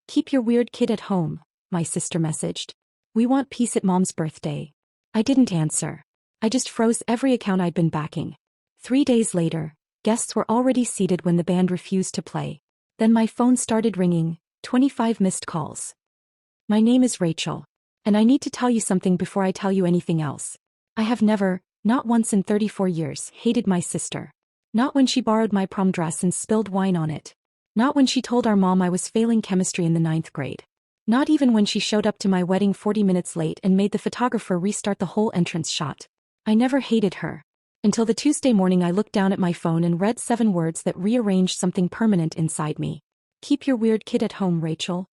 Keep your weird kid at home, my sister messaged. We want peace at Mom's birthday. I didn't answer. I just froze every account I'd been backing. 3 days later, guests were already seated when the band refused to play. Then my phone started ringing, 25 missed calls. My name is Rachel. And I need to tell you something before I tell you anything else. I have never, not once in 34 years, hated my sister. Not when she borrowed my prom dress and spilled wine on it. Not when she told our mom I was failing chemistry in the 9th grade. Not even when she showed up to my wedding 40 minutes late and made the photographer restart the whole entrance shot. I never hated her. Until the Tuesday morning I looked down at my phone and read 7 words that rearranged something permanent inside me. Keep your weird kid at home, Rachel.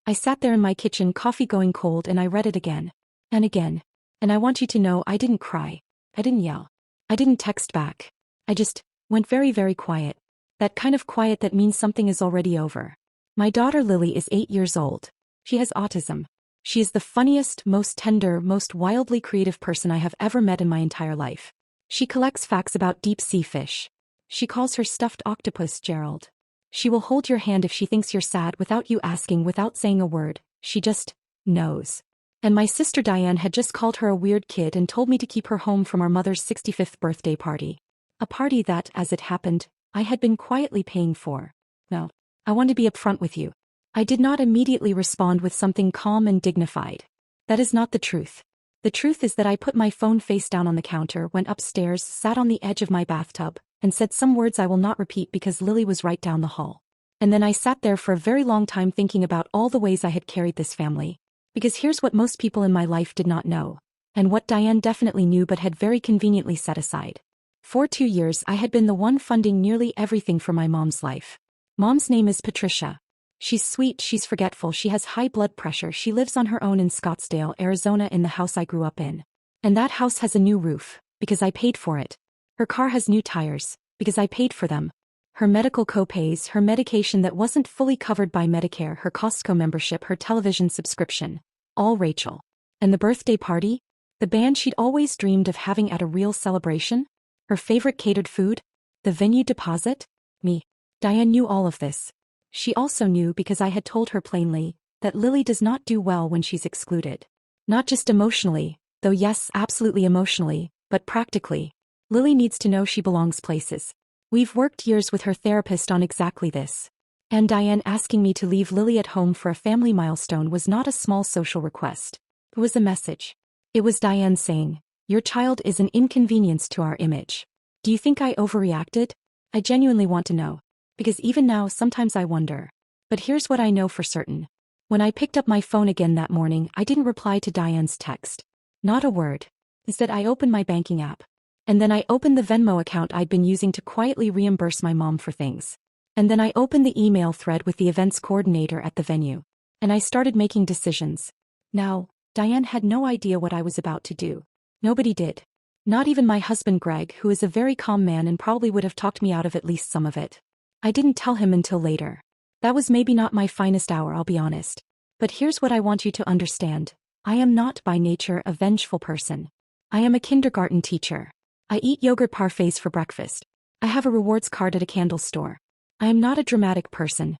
I sat there in my kitchen, coffee going cold, and I read it again. And again. And I want you to know I didn't cry. I didn't yell. I didn't text back. I just went very, very quiet. That kind of quiet that means something is already over. My daughter Lily is 8 years old. She has autism. She is the funniest, most tender, most wildly creative person I have ever met in my entire life. She collects facts about deep-sea fish. She calls her stuffed octopus Gerald. She will hold your hand if she thinks you're sad without you asking, without saying a word. She just knows. And my sister Diane had just called her a weird kid and told me to keep her home from our mother's 65th birthday party. A party that, as it happened, I had been quietly paying for. No, I want to be upfront with you. I did not immediately respond with something calm and dignified. That is not the truth. The truth is that I put my phone face down on the counter, went upstairs, sat on the edge of my bathtub, and said some words I will not repeat because Lily was right down the hall. And then I sat there for a very long time thinking about all the ways I had carried this family. Because here's what most people in my life did not know. And what Diane definitely knew but had very conveniently set aside. For 2 years I had been the one funding nearly everything for my mom's life. Mom's name is Patricia. She's sweet, she's forgetful, she has high blood pressure, she lives on her own in Scottsdale, Arizona in the house I grew up in. And that house has a new roof, because I paid for it. Her car has new tires, because I paid for them. Her medical co-pays, her medication that wasn't fully covered by Medicare, her Costco membership, her television subscription. All Rachel. And the birthday party? The band she'd always dreamed of having at a real celebration? Her favorite catered food? The venue deposit? Me. Diane knew all of this. She also knew, because I had told her plainly, that Lily does not do well when she's excluded. Not just emotionally, though yes, absolutely emotionally, but practically. Lily needs to know she belongs places. We've worked years with her therapist on exactly this. And Diane asking me to leave Lily at home for a family milestone was not a small social request. It was a message. It was Diane saying, your child is an inconvenience to our image. Do you think I overreacted? I genuinely want to know. Because even now sometimes I wonder. But here's what I know for certain. When I picked up my phone again that morning, I didn't reply to Diane's text. Not a word. Instead, I opened my banking app. And then I opened the Venmo account I'd been using to quietly reimburse my mom for things. And then I opened the email thread with the events coordinator at the venue. And I started making decisions. Now, Diane had no idea what I was about to do. Nobody did. Not even my husband Greg, who is a very calm man and probably would have talked me out of at least some of it. I didn't tell him until later. That was maybe not my finest hour, I'll be honest. But here's what I want you to understand. I am not by nature a vengeful person. I am a kindergarten teacher. I eat yogurt parfaits for breakfast. I have a rewards card at a candle store. I am not a dramatic person.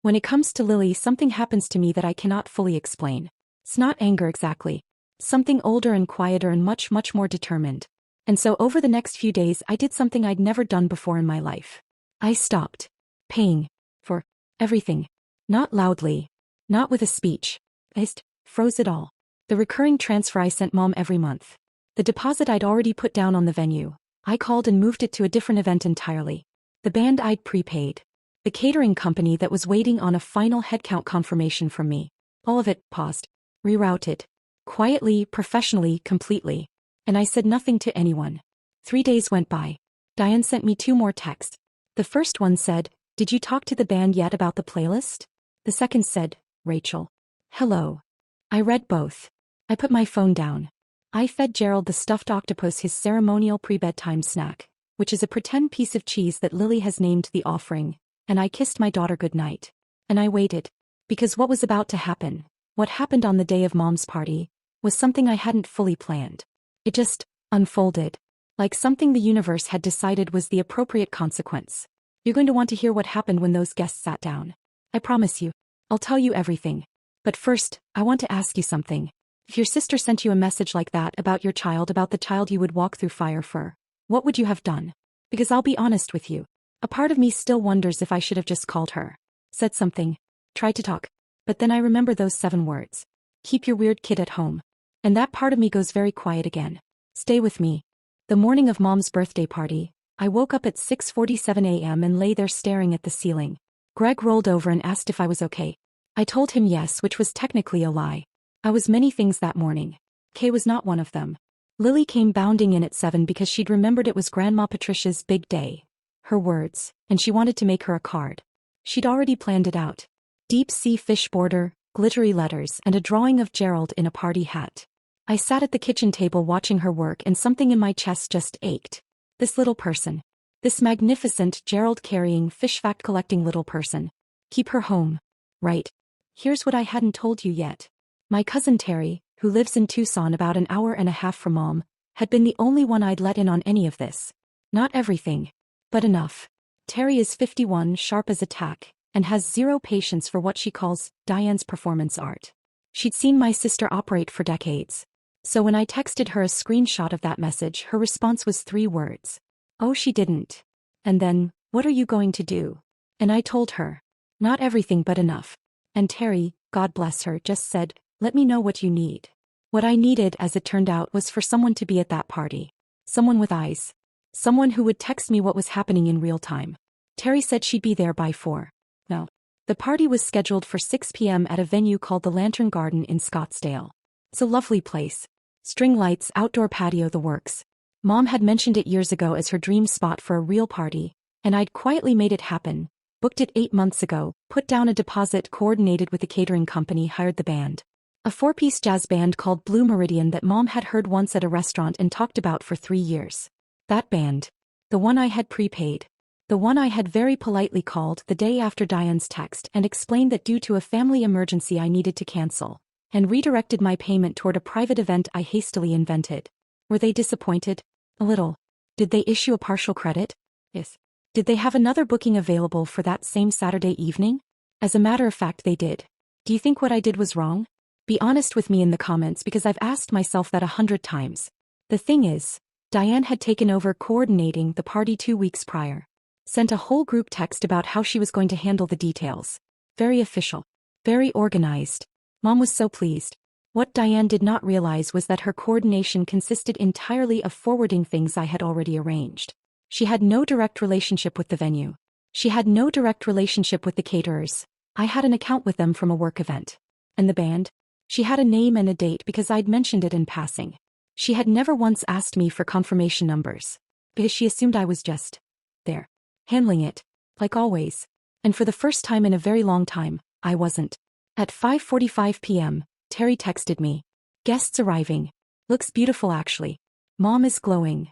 When it comes to Lily, something happens to me that I cannot fully explain. It's not anger exactly. Something older and quieter and much, much more determined. And so over the next few days I did something I'd never done before in my life. I stopped paying for everything. Not loudly. Not with a speech. I just froze it all. The recurring transfer I sent mom every month. The deposit I'd already put down on the venue. I called and moved it to a different event entirely. The band I'd prepaid. The catering company that was waiting on a final headcount confirmation from me. All of it paused. Rerouted. Quietly, professionally, completely. And I said nothing to anyone. 3 days went by. Diane sent me 2 more texts. The first one said, did you talk to the band yet about the playlist? The second said, Rachel. Hello. I read both. I put my phone down. I fed Gerald the stuffed octopus his ceremonial pre-bedtime snack, which is a pretend piece of cheese that Lily has named the offering, and I kissed my daughter goodnight. And I waited. Because what was about to happen, what happened on the day of Mom's party, was something I hadn't fully planned. It just unfolded. Like something the universe had decided was the appropriate consequence. You're going to want to hear what happened when those guests sat down. I promise you. I'll tell you everything. But first, I want to ask you something. If your sister sent you a message like that about your child, about the child you would walk through fire for, what would you have done? Because I'll be honest with you. A part of me still wonders if I should have just called her. Said something. Tried to talk. But then I remember those 7 words. Keep your weird kid at home. And that part of me goes very quiet again. Stay with me. The morning of Mom's birthday party, I woke up at 6:47 a.m. and lay there staring at the ceiling. Greg rolled over and asked if I was okay. I told him yes, which was technically a lie. I was many things that morning. Kay was not one of them. Lily came bounding in at 7 because she'd remembered it was Grandma Patricia's big day. Her words, and she wanted to make her a card. She'd already planned it out. Deep sea fish border, glittery letters, and a drawing of Gerald in a party hat. I sat at the kitchen table watching her work and something in my chest just ached. This little person. This magnificent Gerald-carrying, fish-fact-collecting little person. Keep her home. Right. Here's what I hadn't told you yet. My cousin Terry, who lives in Tucson about an hour and a half from Mom, had been the only one I'd let in on any of this. Not everything. But enough. Terry is 51, sharp as a tack, and has zero patience for what she calls Diane's performance art. She'd seen my sister operate for decades. So when I texted her a screenshot of that message, her response was 3 words. Oh, she didn't. And then, what are you going to do? And I told her. Not everything but enough. And Terry, God bless her, just said, let me know what you need. What I needed, as it turned out, was for someone to be at that party. Someone with eyes. Someone who would text me what was happening in real time. Terry said she'd be there by 4. No. The party was scheduled for 6 p.m. at a venue called the Lantern Garden in Scottsdale. It's a lovely place. String lights, outdoor patio, the works. Mom had mentioned it years ago as her dream spot for a real party, and I'd quietly made it happen, booked it 8 months ago, put down a deposit, coordinated with the catering company, hired the band. A 4-piece jazz band called Blue Meridian that Mom had heard once at a restaurant and talked about for 3 years. That band. The one I had prepaid. The one I had very politely called the day after Diane's text and explained that due to a family emergency I needed to cancel, and redirected my payment toward a private event I hastily invented. Were they disappointed? A little. Did they issue a partial credit? Yes. Did they have another booking available for that same Saturday evening? As a matter of fact, they did. Do you think what I did was wrong? Be honest with me in the comments because I've asked myself that 100 times. The thing is, Diane had taken over coordinating the party 2 weeks prior. Sent a whole group text about how she was going to handle the details. Very official. Very organized. Mom was so pleased. What Diane did not realize was that her coordination consisted entirely of forwarding things I had already arranged. She had no direct relationship with the venue. She had no direct relationship with the caterers. I had an account with them from a work event. And the band? She had a name and a date because I'd mentioned it in passing. She had never once asked me for confirmation numbers. Because she assumed I was just there. Handling it. Like always. And for the first time in a very long time, I wasn't. At 5:45 p.m., Terry texted me. Guests arriving. Looks beautiful actually. Mom is glowing.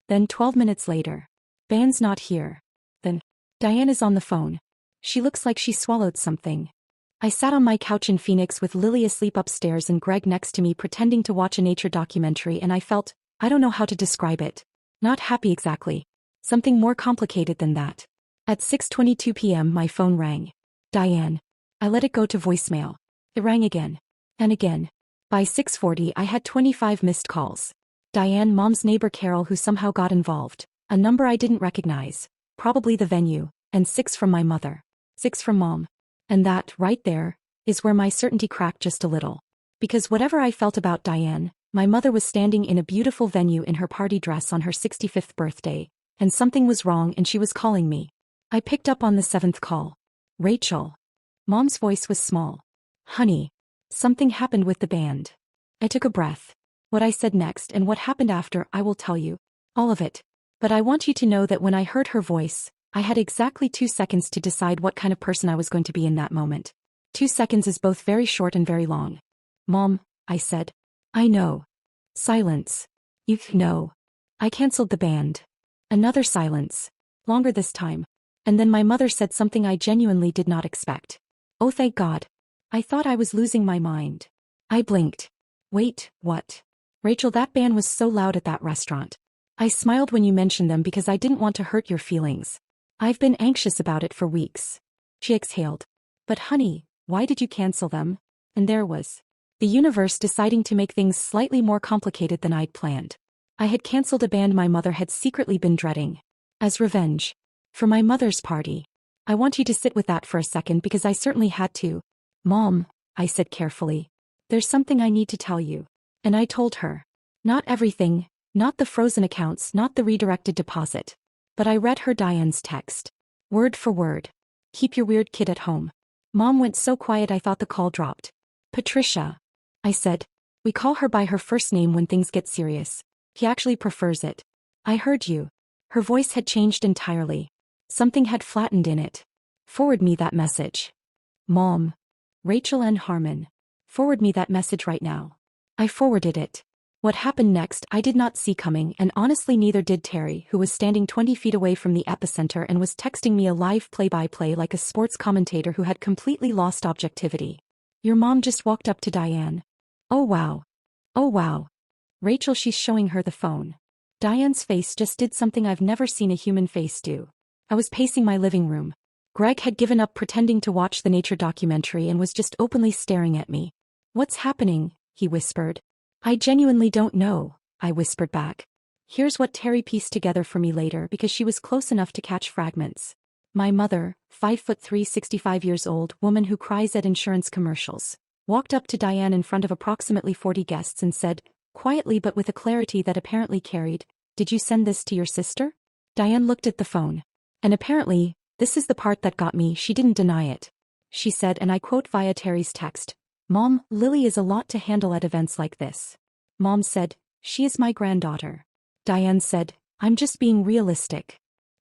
Then 12 minutes later. Band's not here. Then, Diane is on the phone. She looks like she swallowed something. I sat on my couch in Phoenix with Lily asleep upstairs and Greg next to me pretending to watch a nature documentary, and I felt, I don't know how to describe it. Not happy exactly. Something more complicated than that. At 6:22 p.m. my phone rang. Diane. I let it go to voicemail. It rang again. And again. By 6:40 I had 25 missed calls. Diane, Mom's neighbor Carol, who somehow got involved. A number I didn't recognize. Probably the venue. And 6 from my mother. 6 from Mom. And that, right there, is where my certainty cracked just a little. Because whatever I felt about Diane, my mother was standing in a beautiful venue in her party dress on her 65th birthday, and something was wrong and she was calling me. I picked up on the 7th call. Rachel. Mom's voice was small. Honey. Something happened with the band. I took a breath. What I said next and what happened after, I will tell you. All of it. But I want you to know that when I heard her voice, I had exactly 2 seconds to decide what kind of person I was going to be in that moment. 2 seconds is both very short and very long. Mom, I said. I know. Silence. You know. I canceled the band. Another silence. Longer this time. And then my mother said something I genuinely did not expect. Oh, thank God. I thought I was losing my mind. I blinked. Wait, what? Rachel, that band was so loud at that restaurant. I smiled when you mentioned them because I didn't want to hurt your feelings. I've been anxious about it for weeks. She exhaled. But honey, Why did you cancel them? And there was the universe deciding to make things slightly more complicated than I'd planned. I had canceled a band my mother had secretly been dreading. As revenge. For my mother's party. I want you to sit with that for a second because I certainly had to. Mom, I said carefully. There's something I need to tell you. And I told her. Not everything, not the frozen accounts, not the redirected deposit. But I read her Diane's text. Word for word. Keep your weird kid at home. Mom went so quiet I thought the call dropped. Patricia. I said. We call her by her first name when things get serious. He actually prefers it. I heard you. Her voice had changed entirely. Something had flattened in it. Forward me that message. Mom. Rachel N. Harmon. Forward me that message right now. I forwarded it. What happened next I did not see coming, and honestly neither did Terry, who was standing 20 feet away from the epicenter and was texting me a live play-by-play like a sports commentator who had completely lost objectivity. Your mom just walked up to Diane. Oh wow. Oh wow. Rachel, she's showing her the phone. Diane's face just did something I've never seen a human face do. I was pacing my living room. Greg had given up pretending to watch the nature documentary and was just openly staring at me. What's happening? He whispered. I genuinely don't know, I whispered back. Here's what Terry pieced together for me later because she was close enough to catch fragments. My mother, 5'3", 65 years old, woman who cries at insurance commercials, walked up to Diane in front of approximately 40 guests and said, quietly but with a clarity that apparently carried, "Did you send this to your sister?" Diane looked at the phone. And apparently, this is the part that got me, she didn't deny it. She said, and I quote via Terry's text, "Mom, Lily is a lot to handle at events like this." Mom said, "She is my granddaughter." Diane said, "I'm just being realistic."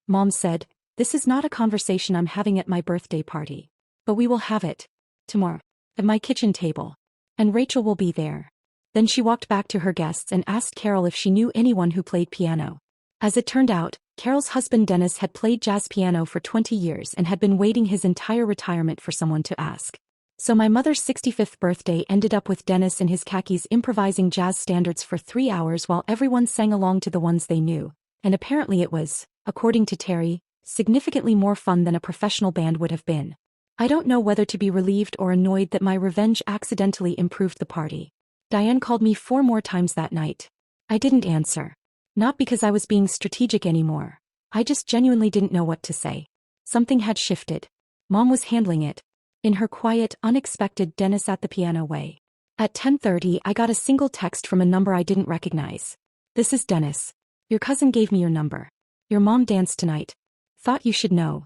Mom said, "This is not a conversation I'm having at my birthday party. But we will have it. Tomorrow. At my kitchen table. And Rachel will be there." Then she walked back to her guests and asked Carol if she knew anyone who played piano. As it turned out, Carol's husband Dennis had played jazz piano for 20 years and had been waiting his entire retirement for someone to ask. So my mother's 65th birthday ended up with Dennis in his khakis improvising jazz standards for 3 hours while everyone sang along to the ones they knew. And apparently it was, according to Terry, significantly more fun than a professional band would have been. I don't know whether to be relieved or annoyed that my revenge accidentally improved the party. Diane called me 4 more times that night. I didn't answer. Not because I was being strategic anymore. I just genuinely didn't know what to say. Something had shifted. Mom was handling it. In her quiet, unexpected Dennis at the piano way. At 10:30 I got a single text from a number I didn't recognize. "This is Dennis. Your cousin gave me your number. Your mom danced tonight. Thought you should know."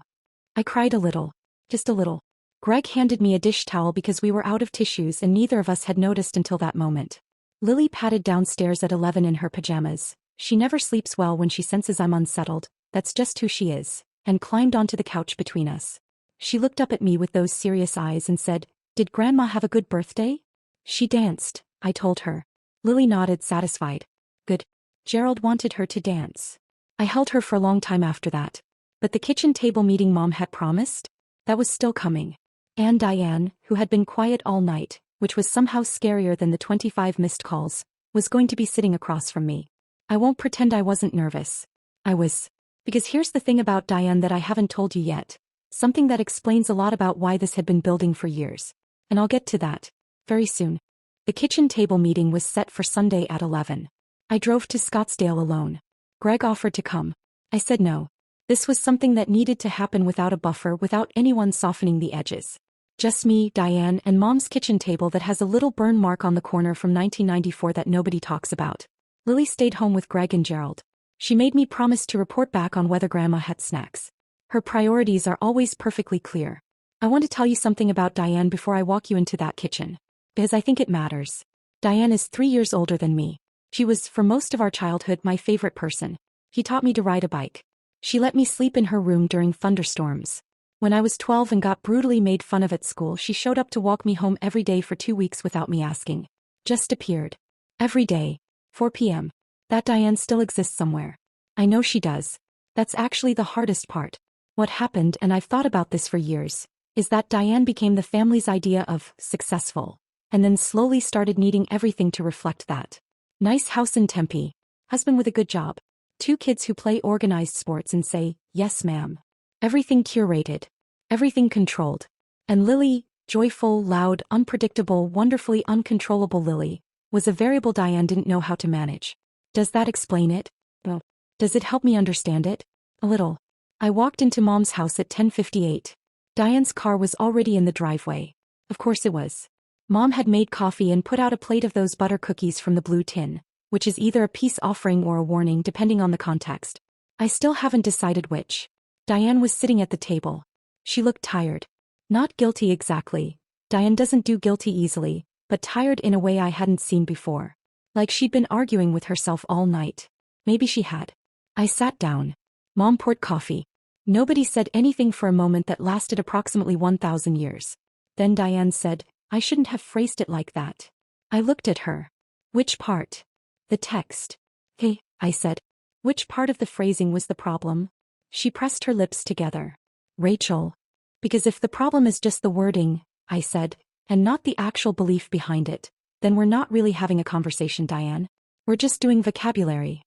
I cried a little. Just a little. Greg handed me a dish towel because we were out of tissues and neither of us had noticed until that moment. Lily padded downstairs at 11 in her pajamas. She never sleeps well when she senses I'm unsettled, that's just who she is, and climbed onto the couch between us. She looked up at me with those serious eyes and said, "Did Grandma have a good birthday?" "She danced," I told her. Lily nodded, satisfied. "Good. Gerald wanted her to dance." I held her for a long time after that. But the kitchen table meeting Mom had promised? That was still coming. And Diane, who had been quiet all night, which was somehow scarier than the 25 missed calls, was going to be sitting across from me. I won't pretend I wasn't nervous. I was. Because here's the thing about Diane that I haven't told you yet. Something that explains a lot about why this had been building for years. And I'll get to that. Very soon. The kitchen table meeting was set for Sunday at 11. I drove to Scottsdale alone. Greg offered to come. I said no. This was something that needed to happen without a buffer, without anyone softening the edges. Just me, Diane, and Mom's kitchen table that has a little burn mark on the corner from 1994 that nobody talks about. Lily stayed home with Greg and Gerald. She made me promise to report back on whether Grandma had snacks. Her priorities are always perfectly clear. I want to tell you something about Diane before I walk you into that kitchen. Because I think it matters. Diane is 3 years older than me. She was, for most of our childhood, my favorite person. He taught me to ride a bike. She let me sleep in her room during thunderstorms. When I was 12 and got brutally made fun of at school, she showed up to walk me home every day for 2 weeks without me asking. Just appeared. Every day. 4 p.m. That Diane still exists somewhere. I know she does. That's actually the hardest part. What happened, and I've thought about this for years, is that Diane became the family's idea of successful, and then slowly started needing everything to reflect that. Nice house in Tempe. Husband with a good job. 2 kids who play organized sports and say, "Yes, ma'am." Everything curated. Everything controlled. And Lily, Joyful, loud, unpredictable, wonderfully uncontrollable Lily was a variable Diane didn't know how to manage. Does that explain it? No. Does it help me understand it? A little. I walked into Mom's house at 10:58. Diane's car was already in the driveway. Of course it was. Mom had made coffee and put out a plate of those butter cookies from the blue tin, which is either a peace offering or a warning depending on the context. I still haven't decided which. Diane was sitting at the table. She looked tired. Not guilty exactly. Diane doesn't do guilty easily, but tired in a way I hadn't seen before. Like she'd been arguing with herself all night. Maybe she had. I sat down. Mom poured coffee. Nobody said anything for a moment that lasted approximately 1,000 years. Then Diane said, I shouldn't have phrased it like that. I looked at her. Which part? The text. Hey, I said. Which part of the phrasing was the problem? She pressed her lips together. Rachel. Because if the problem is just the wording, I said, and not the actual belief behind it, then we're not really having a conversation, Diane. We're just doing vocabulary.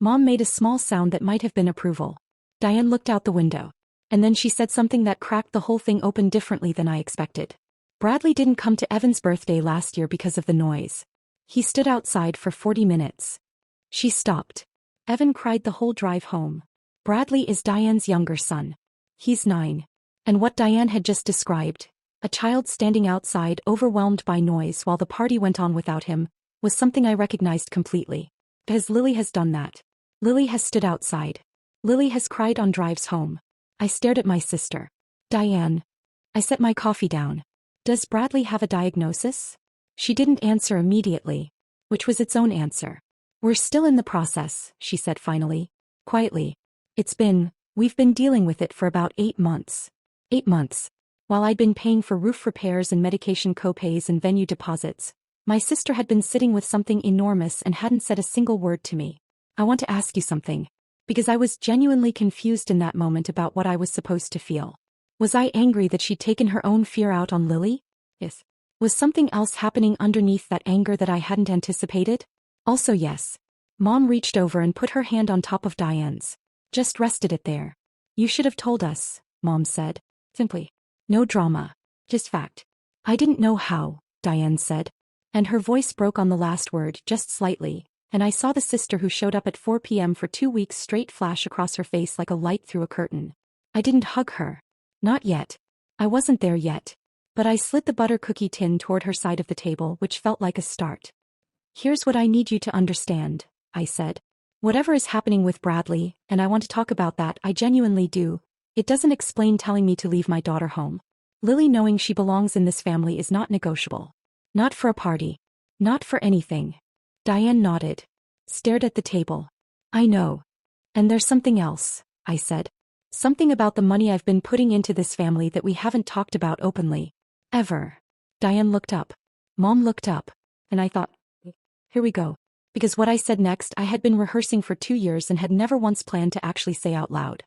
Mom made a small sound that might have been approval. Diane looked out the window. And then she said something that cracked the whole thing open differently than I expected. Bradley didn't come to Evan's birthday last year because of the noise. He stood outside for 40 minutes. She stopped. Evan cried the whole drive home. Bradley is Diane's younger son. He's 9. And what Diane had just described, a child standing outside overwhelmed by noise while the party went on without him, was something I recognized completely. Because Lily has done that. Lily has stood outside. Lily has cried on drives home. I stared at my sister. Diane. I set my coffee down. Does Bradley have a diagnosis? She didn't answer immediately, which was its own answer. We're still in the process, she said finally. Quietly. We've been dealing with it for about 8 months. 8 months. While I'd been paying for roof repairs and medication copays and venue deposits, my sister had been sitting with something enormous and hadn't said a single word to me. I want to ask you something. Because I was genuinely confused in that moment about what I was supposed to feel. Was I angry that she'd taken her own fear out on Lily? Yes. Was something else happening underneath that anger that I hadn't anticipated? Also yes. Mom reached over and put her hand on top of Diane's. Just rested it there. You should have told us, Mom said. Simply. No drama. Just fact. I didn't know how, Diane said. And her voice broke on the last word just slightly, and I saw the sister who showed up at 4 p.m. for 2 weeks straight flash across her face like a light through a curtain. I didn't hug her. Not yet. I wasn't there yet. But I slid the butter cookie tin toward her side of the table, which felt like a start. Here's what I need you to understand, I said. Whatever is happening with Bradley, and I want to talk about that, I genuinely do, it doesn't explain telling me to leave my daughter home. Lily knowing she belongs in this family is not negotiable. Not for a party. Not for anything. Diane nodded. Stared at the table. I know. And there's something else, I said. Something about the money I've been putting into this family that we haven't talked about openly. Ever. Diane looked up. Mom looked up. And I thought, here we go. Because what I said next I had been rehearsing for 2 years and had never once planned to actually say out loud.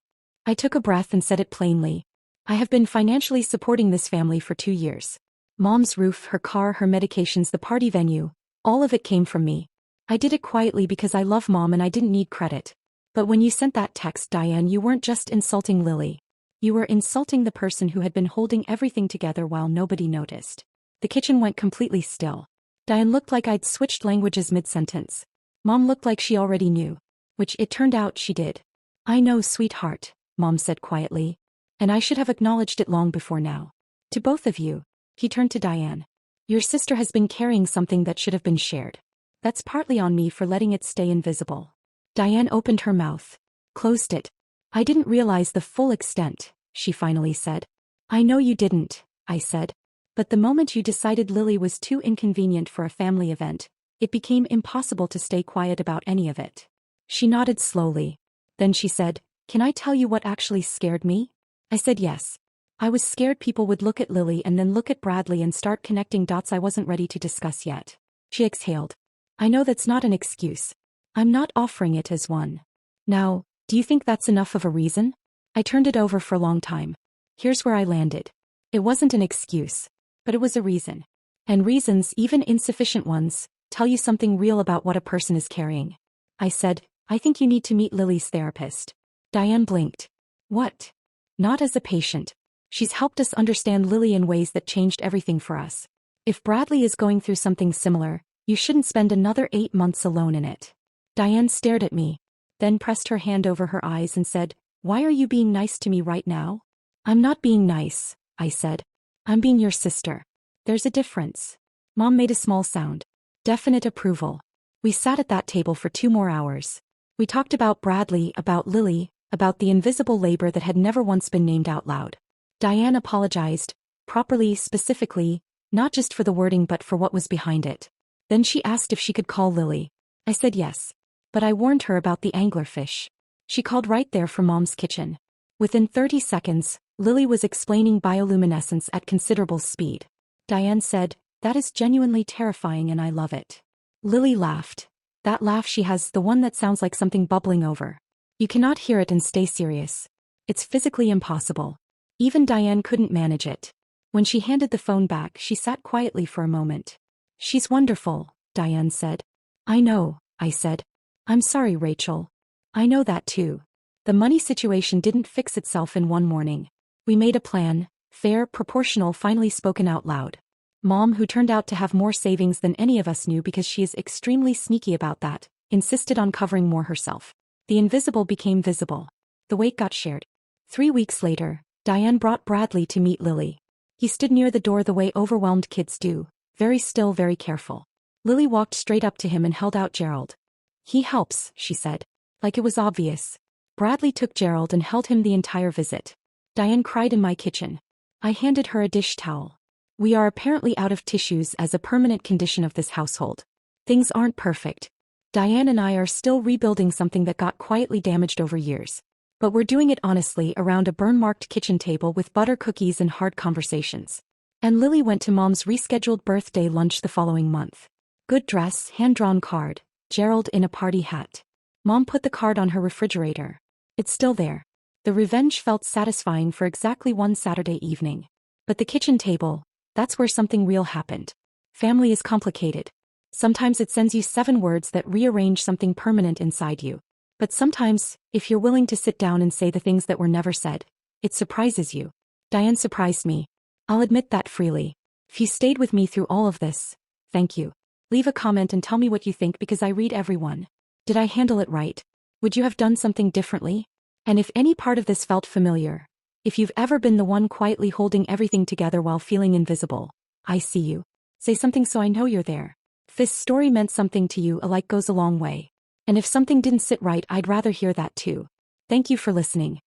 I took a breath and said it plainly. I have been financially supporting this family for 2 years. Mom's roof, her car, her medications, the party venue, all of it came from me. I did it quietly because I love Mom and I didn't need credit. But when you sent that text, Diane, you weren't just insulting Lily. You were insulting the person who had been holding everything together while nobody noticed. The kitchen went completely still. Diane looked like I'd switched languages mid-sentence. Mom looked like she already knew. Which it turned out she did. I know, sweetheart, Mom said quietly. And I should have acknowledged it long before now. To both of you. He turned to Diane. Your sister has been carrying something that should have been shared. That's partly on me for letting it stay invisible. Diane opened her mouth. Closed it. I didn't realize the full extent, she finally said. I know you didn't, I said. But the moment you decided Lily was too inconvenient for a family event, it became impossible to stay quiet about any of it. She nodded slowly. Then she said, Can I tell you what actually scared me? I said yes. I was scared people would look at Lily and then look at Bradley and start connecting dots I wasn't ready to discuss yet. She exhaled. I know that's not an excuse. I'm not offering it as one. Now, do you think that's enough of a reason? I turned it over for a long time. Here's where I landed. It wasn't an excuse, but it was a reason. And reasons, even insufficient ones, tell you something real about what a person is carrying. I said, I think you need to meet Lily's therapist. Diane blinked. What? Not as a patient. She's helped us understand Lily in ways that changed everything for us. If Bradley is going through something similar, you shouldn't spend another 8 months alone in it. Diane stared at me, then pressed her hand over her eyes and said, "Why are you being nice to me right now?" "I'm not being nice," I said. "I'm being your sister. There's a difference." Mom made a small sound. Definite approval. We sat at that table for 2 more hours. We talked about Bradley, about Lily, about the invisible labor that had never once been named out loud. Diane apologized, properly, specifically, not just for the wording but for what was behind it. Then she asked if she could call Lily. I said yes. But I warned her about the anglerfish. She called right there from Mom's kitchen. Within 30 seconds, Lily was explaining bioluminescence at considerable speed. Diane said, "That is genuinely terrifying and I love it." Lily laughed. That laugh she has, the one that sounds like something bubbling over. You cannot hear it and stay serious. It's physically impossible. Even Diane couldn't manage it. When she handed the phone back, she sat quietly for a moment. "She's wonderful," Diane said. "I know," I said. "I'm sorry, Rachel. I know that too. The money situation didn't fix itself in one morning. We made a plan, fair, proportional, finally spoken out loud. Mom, who turned out to have more savings than any of us knew because she is extremely sneaky about that, insisted on covering more herself. The invisible became visible. The weight got shared. 3 weeks later, Diane brought Bradley to meet Lily. He stood near the door the way overwhelmed kids do, very still, very careful. Lily walked straight up to him and held out Gerald. "He helps," she said. Like it was obvious. Bradley took Gerald and held him the entire visit. Diane cried in my kitchen. I handed her a dish towel. We are apparently out of tissues as a permanent condition of this household. Things aren't perfect. Diane and I are still rebuilding something that got quietly damaged over years. But we're doing it honestly around a burn-marked kitchen table with butter cookies and hard conversations. And Lily went to Mom's rescheduled birthday lunch the following month. Good dress, hand-drawn card, Gerald in a party hat. Mom put the card on her refrigerator. It's still there. The revenge felt satisfying for exactly one Saturday evening. But the kitchen table, that's where something real happened. Family is complicated. Sometimes it sends you 7 words that rearrange something permanent inside you. But sometimes, if you're willing to sit down and say the things that were never said, it surprises you. Diane surprised me. I'll admit that freely. If you stayed with me through all of this, thank you. Leave a comment and tell me what you think because I read everyone. Did I handle it right? Would you have done something differently? And if any part of this felt familiar, if you've ever been the one quietly holding everything together while feeling invisible, I see you. Say something so I know you're there. If this story meant something to you, a like goes a long way. And if something didn't sit right, I'd rather hear that too. Thank you for listening.